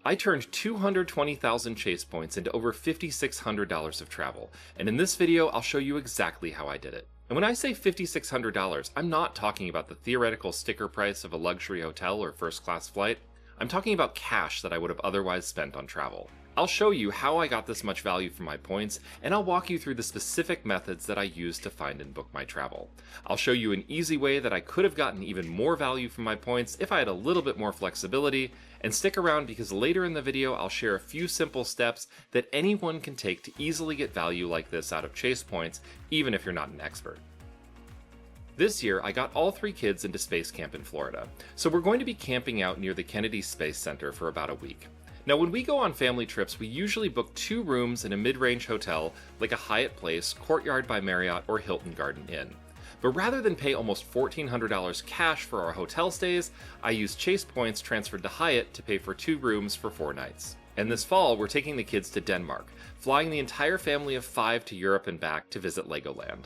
I turned 220,000 Chase points into over $5,600 of travel, and in this video I'll show you exactly how I did it. And when I say $5,600, I'm not talking about the theoretical sticker price of a luxury hotel or first-class flight. I'm talking about cash that I would have otherwise spent on travel. I'll show you how I got this much value from my points, and I'll walk you through the specific methods that I used to find and book my travel. I'll show you an easy way that I could have gotten even more value from my points if I had a little bit more flexibility, and stick around because later in the video I'll share a few simple steps that anyone can take to easily get value like this out of Chase points, even if you're not an expert. This year, I got all 3 kids into space camp in Florida, so we're going to be camping out near the Kennedy Space Center for about a week. Now, when we go on family trips, we usually book 2 rooms in a mid-range hotel like a Hyatt Place, Courtyard by Marriott, or Hilton Garden Inn. But rather than pay almost $1,400 cash for our hotel stays, I used Chase points transferred to Hyatt to pay for 2 rooms for 4 nights. And this fall, we're taking the kids to Denmark, flying the entire family of 5 to Europe and back to visit Legoland.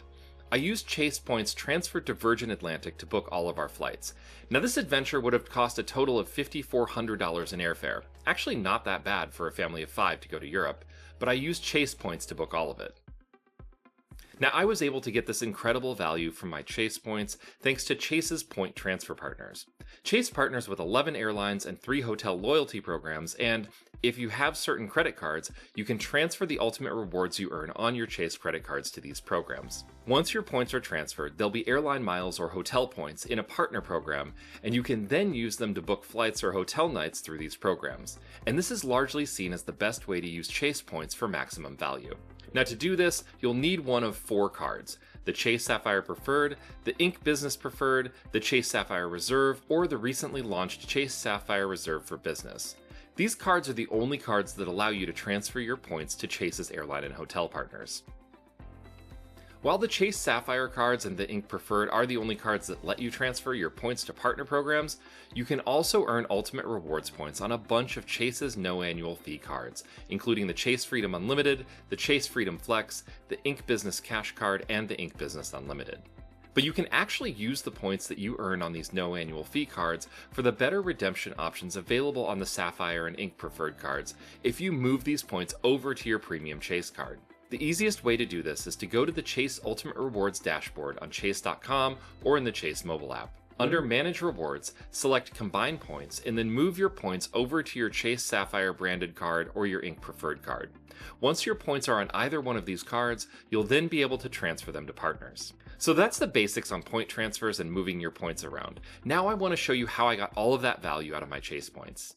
I used Chase points transferred to Virgin Atlantic to book all of our flights. Now, this adventure would have cost a total of $5,400 in airfare. Actually not that bad for a family of 5 to go to Europe, but I used Chase points to book all of it. Now, I was able to get this incredible value from my Chase points thanks to Chase's point transfer partners. Chase partners with 11 airlines and 3 hotel loyalty programs, and if you have certain credit cards, you can transfer the ultimate rewards you earn on your Chase credit cards to these programs. Once your points are transferred, they'll be airline miles or hotel points in a partner program, and you can then use them to book flights or hotel nights through these programs. And this is largely seen as the best way to use Chase points for maximum value. Now, to do this, you'll need one of 4 cards: the Chase Sapphire Preferred, the Ink Business Preferred, the Chase Sapphire Reserve, or the recently launched Chase Sapphire Reserve for Business. These cards are the only cards that allow you to transfer your points to Chase's airline and hotel partners. While the Chase Sapphire cards and the Ink Preferred are the only cards that let you transfer your points to partner programs, you can also earn ultimate rewards points on a bunch of Chase's no annual fee cards, including the Chase Freedom Unlimited, the Chase Freedom Flex, the Ink Business Cash Card, and the Ink Business Unlimited. But you can actually use the points that you earn on these no annual fee cards for the better redemption options available on the Sapphire and Ink Preferred cards if you move these points over to your premium Chase card. The easiest way to do this is to go to the Chase Ultimate Rewards dashboard on chase.com or in the Chase mobile app. Under Manage Rewards, select Combine Points and then move your points over to your Chase Sapphire branded card or your Ink Preferred card. Once your points are on either one of these cards, you'll then be able to transfer them to partners. So that's the basics on point transfers and moving your points around. Now I want to show you how I got all of that value out of my Chase points.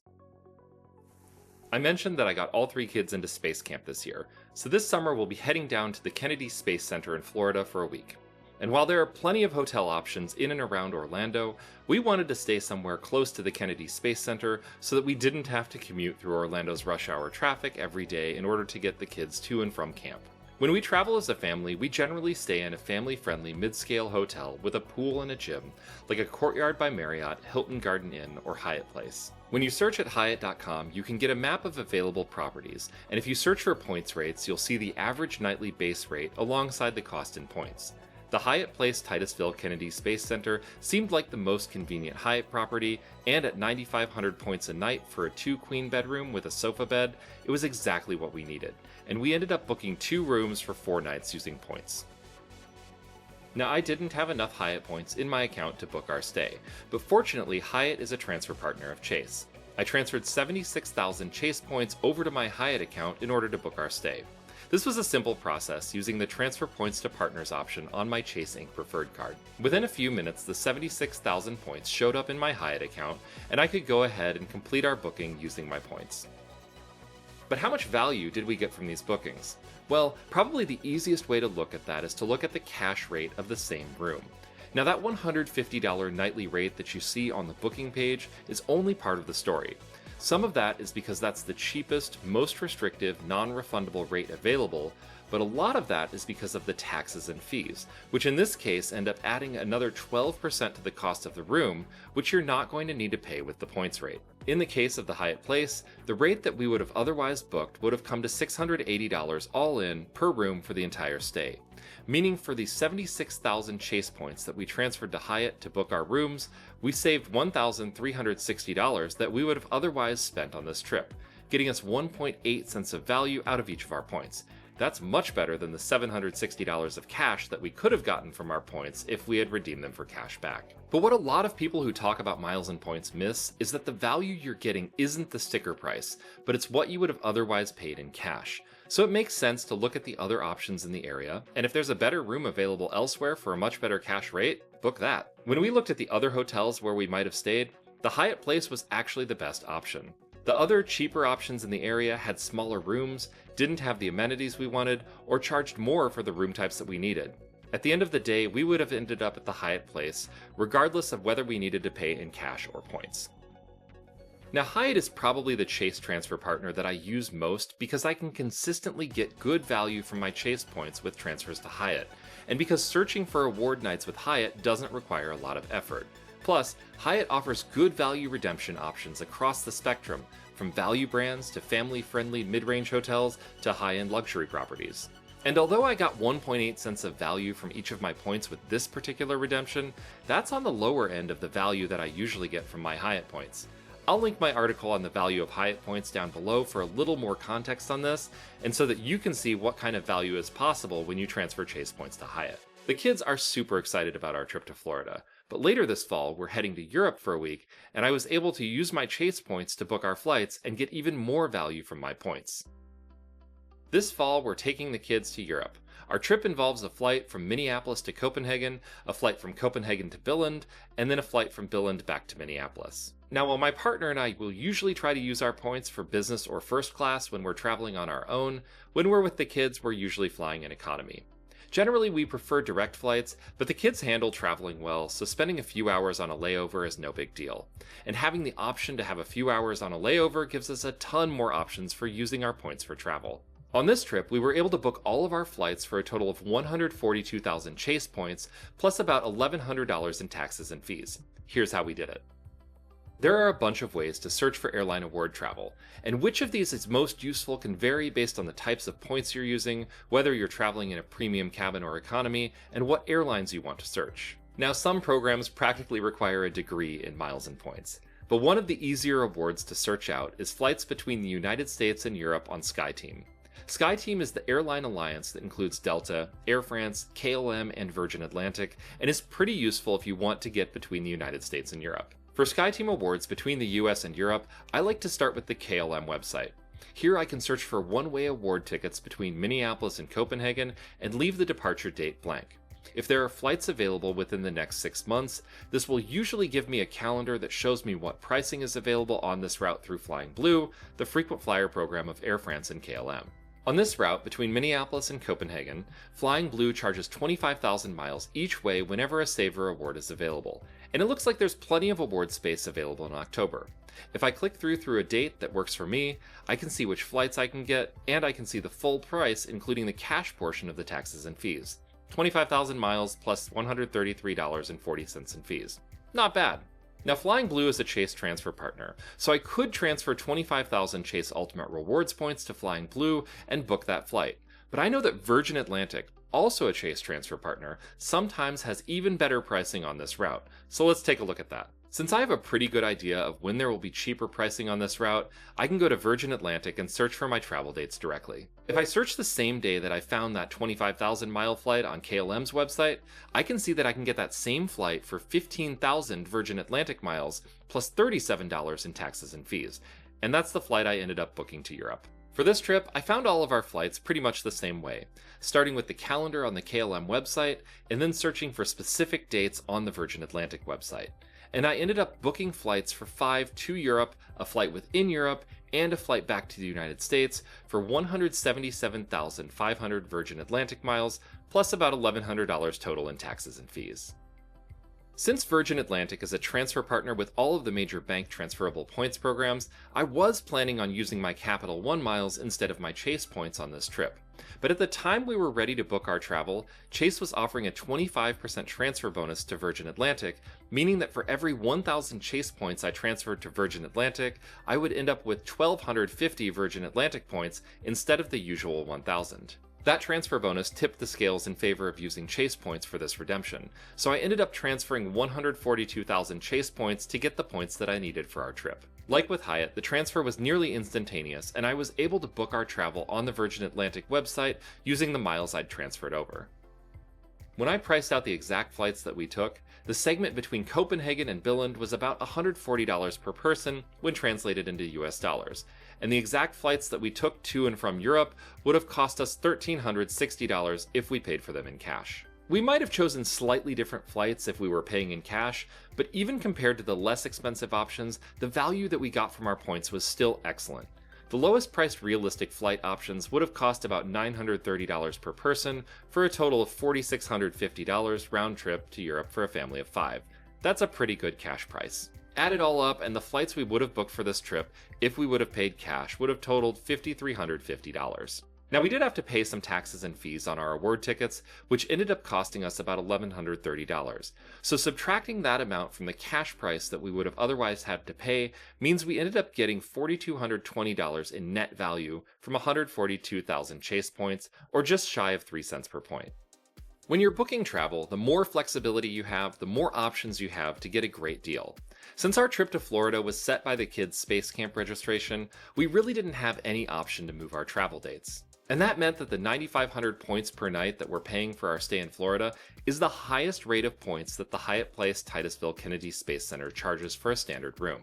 I mentioned that I got all 3 kids into space camp this year, so this summer we'll be heading down to the Kennedy Space Center in Florida for a week. And while there are plenty of hotel options in and around Orlando, we wanted to stay somewhere close to the Kennedy Space Center so that we didn't have to commute through Orlando's rush hour traffic every day in order to get the kids to and from camp. When we travel as a family, we generally stay in a family-friendly mid-scale hotel with a pool and a gym, like a Courtyard by Marriott, Hilton Garden Inn, or Hyatt Place. When you search at Hyatt.com, you can get a map of available properties, and if you search for points rates, you'll see the average nightly base rate alongside the cost in points. The Hyatt Place Titusville Kennedy Space Center seemed like the most convenient Hyatt property, and at 9,500 points a night for a 2-queen bedroom with a sofa bed, it was exactly what we needed, and we ended up booking 2 rooms for 4 nights using points. Now, I didn't have enough Hyatt points in my account to book our stay, but fortunately Hyatt is a transfer partner of Chase. I transferred 76,000 Chase points over to my Hyatt account in order to book our stay. This was a simple process using the Transfer Points to Partners option on my Chase Ink Preferred card. Within a few minutes, the 76,000 points showed up in my Hyatt account, and I could go ahead and complete our booking using my points. But how much value did we get from these bookings? Well, probably the easiest way to look at that is to look at the cash rate of the same room. Now, that $150 nightly rate that you see on the booking page is only part of the story. Some of that is because that's the cheapest, most restrictive, non-refundable rate available, but a lot of that is because of the taxes and fees, which in this case end up adding another 12% to the cost of the room, which you're not going to need to pay with the points rate. In the case of the Hyatt Place, the rate that we would have otherwise booked would have come to $680 all in per room for the entire stay, meaning for the 76,000 Chase points that we transferred to Hyatt to book our rooms, we saved $1,360 that we would have otherwise spent on this trip, getting us 1.8 cents of value out of each of our points. That's much better than the $760 of cash that we could have gotten from our points if we had redeemed them for cash back. But what a lot of people who talk about miles and points miss is that the value you're getting isn't the sticker price, but it's what you would have otherwise paid in cash. So it makes sense to look at the other options in the area, and if there's a better room available elsewhere for a much better cash rate, book that. When we looked at the other hotels where we might have stayed, the Hyatt place was actually the best option. The other cheaper options in the area had smaller rooms, didn't have the amenities we wanted, or charged more for the room types that we needed. At the end of the day, we would have ended up at the Hyatt place, regardless of whether we needed to pay in cash or points. Now, Hyatt is probably the Chase transfer partner that I use most because I can consistently get good value from my Chase points with transfers to Hyatt, and because searching for award nights with Hyatt doesn't require a lot of effort. Plus, Hyatt offers good value redemption options across the spectrum, from value brands to family-friendly mid-range hotels to high-end luxury properties. And although I got 1.8 cents of value from each of my points with this particular redemption, that's on the lower end of the value that I usually get from my Hyatt points. I'll link my article on the value of Hyatt points down below for a little more context on this, and so that you can see what kind of value is possible when you transfer Chase points to Hyatt. The kids are super excited about our trip to Florida, but later this fall we're heading to Europe for a week, and I was able to use my Chase points to book our flights and get even more value from my points. This fall we're taking the kids to Europe. Our trip involves a flight from Minneapolis to Copenhagen, a flight from Copenhagen to Billund, and then a flight from Billund back to Minneapolis. Now, while my partner and I will usually try to use our points for business or first class when we're traveling on our own, when we're with the kids we're usually flying in economy. Generally, we prefer direct flights, but the kids handle traveling well, so spending a few hours on a layover is no big deal. And having the option to have a few hours on a layover gives us a ton more options for using our points for travel. On this trip, we were able to book all of our flights for a total of 142,000 Chase points, plus about $1,100 in taxes and fees. Here's how we did it. There are a bunch of ways to search for airline award travel, and which of these is most useful can vary based on the types of points you're using, whether you're traveling in a premium cabin or economy, and what airlines you want to search. Now, some programs practically require a degree in miles and points, but one of the easier awards to search out is flights between the United States and Europe on SkyTeam. SkyTeam is the airline alliance that includes Delta, Air France, KLM, and Virgin Atlantic, and is pretty useful if you want to get between the United States and Europe. For SkyTeam awards between the US and Europe, I like to start with the KLM website. Here I can search for one-way award tickets between Minneapolis and Copenhagen and leave the departure date blank. If there are flights available within the next 6 months, this will usually give me a calendar that shows me what pricing is available on this route through Flying Blue, the frequent flyer program of Air France and KLM. On this route between Minneapolis and Copenhagen, Flying Blue charges 25,000 miles each way whenever a Saver award is available, and it looks like there's plenty of award space available in October. If I click through a date that works for me, I can see which flights I can get, and I can see the full price including the cash portion of the taxes and fees. 25,000 miles plus $133.40 in fees. Not bad. Now, Flying Blue is a Chase transfer partner, so I could transfer 25,000 Chase Ultimate Rewards points to Flying Blue and book that flight. But I know that Virgin Atlantic, also a Chase transfer partner, sometimes has even better pricing on this route, so let's take a look at that. Since I have a pretty good idea of when there will be cheaper pricing on this route, I can go to Virgin Atlantic and search for my travel dates directly. If I search the same day that I found that 25,000 mile flight on KLM's website, I can see that I can get that same flight for 15,000 Virgin Atlantic miles plus $37 in taxes and fees, and that's the flight I ended up booking to Europe. For this trip, I found all of our flights pretty much the same way, starting with the calendar on the KLM website and then searching for specific dates on the Virgin Atlantic website. And I ended up booking flights for 5 to Europe, a flight within Europe, and a flight back to the United States for 177,500 Virgin Atlantic miles, plus about $1,100 total in taxes and fees. Since Virgin Atlantic is a transfer partner with all of the major bank transferable points programs, I was planning on using my Capital One miles instead of my Chase points on this trip. But at the time we were ready to book our travel, Chase was offering a 25% transfer bonus to Virgin Atlantic, meaning that for every 1,000 Chase points I transferred to Virgin Atlantic, I would end up with 1,250 Virgin Atlantic points instead of the usual 1,000. That transfer bonus tipped the scales in favor of using Chase points for this redemption, so I ended up transferring 142,000 Chase points to get the points that I needed for our trip. Like with Hyatt, the transfer was nearly instantaneous, and I was able to book our travel on the Virgin Atlantic website using the miles I'd transferred over. When I priced out the exact flights that we took, the segment between Copenhagen and Billund was about $140 per person when translated into US dollars, and the exact flights that we took to and from Europe would have cost us $1,360 if we paid for them in cash. We might have chosen slightly different flights if we were paying in cash, but even compared to the less expensive options, the value that we got from our points was still excellent. The lowest priced realistic flight options would have cost about $930 per person for a total of $4,650 round trip to Europe for a family of 5. That's a pretty good cash price. Add it all up, and the flights we would have booked for this trip, if we would have paid cash, would have totaled $5,350. Now, we did have to pay some taxes and fees on our award tickets, which ended up costing us about $1,130. So subtracting that amount from the cash price that we would have otherwise had to pay means we ended up getting $4,220 in net value from 142,000 Chase points, or just shy of 3 cents per point. When you're booking travel, the more flexibility you have, the more options you have to get a great deal. Since our trip to Florida was set by the kids' space camp registration, we really didn't have any option to move our travel dates. And that meant that the 9,500 points per night that we're paying for our stay in Florida is the highest rate of points that the Hyatt Place Titusville Kennedy Space Center charges for a standard room.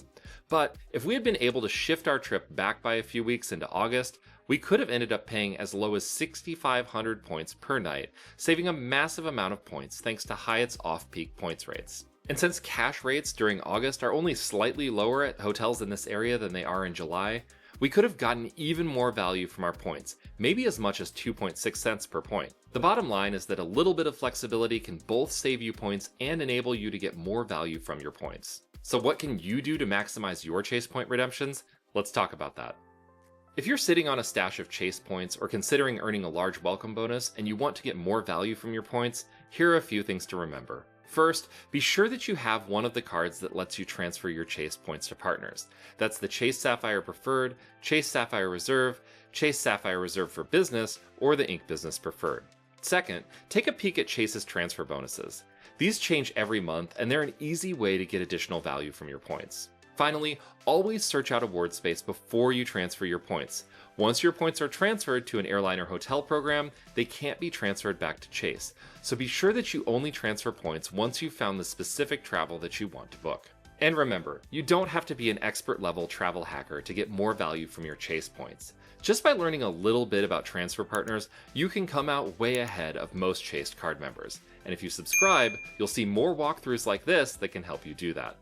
But if we had been able to shift our trip back by a few weeks into August, we could have ended up paying as low as 6,500 points per night, saving a massive amount of points thanks to Hyatt's off-peak points rates. And since cash rates during August are only slightly lower at hotels in this area than they are in July, we could have gotten even more value from our points, maybe as much as 2.6 cents per point. The bottom line is that a little bit of flexibility can both save you points and enable you to get more value from your points. So what can you do to maximize your Chase point redemptions? Let's talk about that. If you're sitting on a stash of Chase points or considering earning a large welcome bonus and you want to get more value from your points, here are a few things to remember. First, be sure that you have one of the cards that lets you transfer your Chase points to partners. That's the Chase Sapphire Preferred, Chase Sapphire Reserve, Chase Sapphire Reserve for Business, or the Ink Business Preferred. Second, take a peek at Chase's transfer bonuses. These change every month, and they're an easy way to get additional value from your points. Finally, always search out award space before you transfer your points. Once your points are transferred to an airline or hotel program, they can't be transferred back to Chase. So be sure that you only transfer points once you've found the specific travel that you want to book. And remember, you don't have to be an expert level travel hacker to get more value from your Chase points. Just by learning a little bit about transfer partners, you can come out way ahead of most Chase card members. And if you subscribe, you'll see more walkthroughs like this that can help you do that.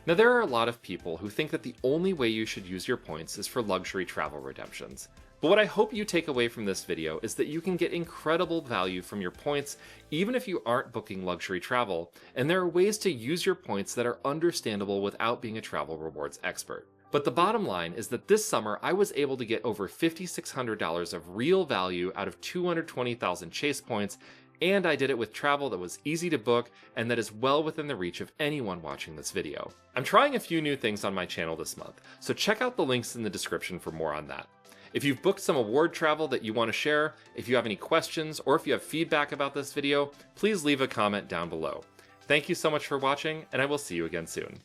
Now, there are a lot of people who think that the only way you should use your points is for luxury travel redemptions. But what I hope you take away from this video is that you can get incredible value from your points even if you aren't booking luxury travel, and there are ways to use your points that are understandable without being a travel rewards expert. But the bottom line is that this summer I was able to get over $5,600 of real value out of 220,000 Chase points, and I did it with travel that was easy to book and that is well within the reach of anyone watching this video. I'm trying a few new things on my channel this month, so check out the links in the description for more on that. If you've booked some award travel that you want to share, if you have any questions, or if you have feedback about this video, please leave a comment down below. Thank you so much for watching, and I will see you again soon.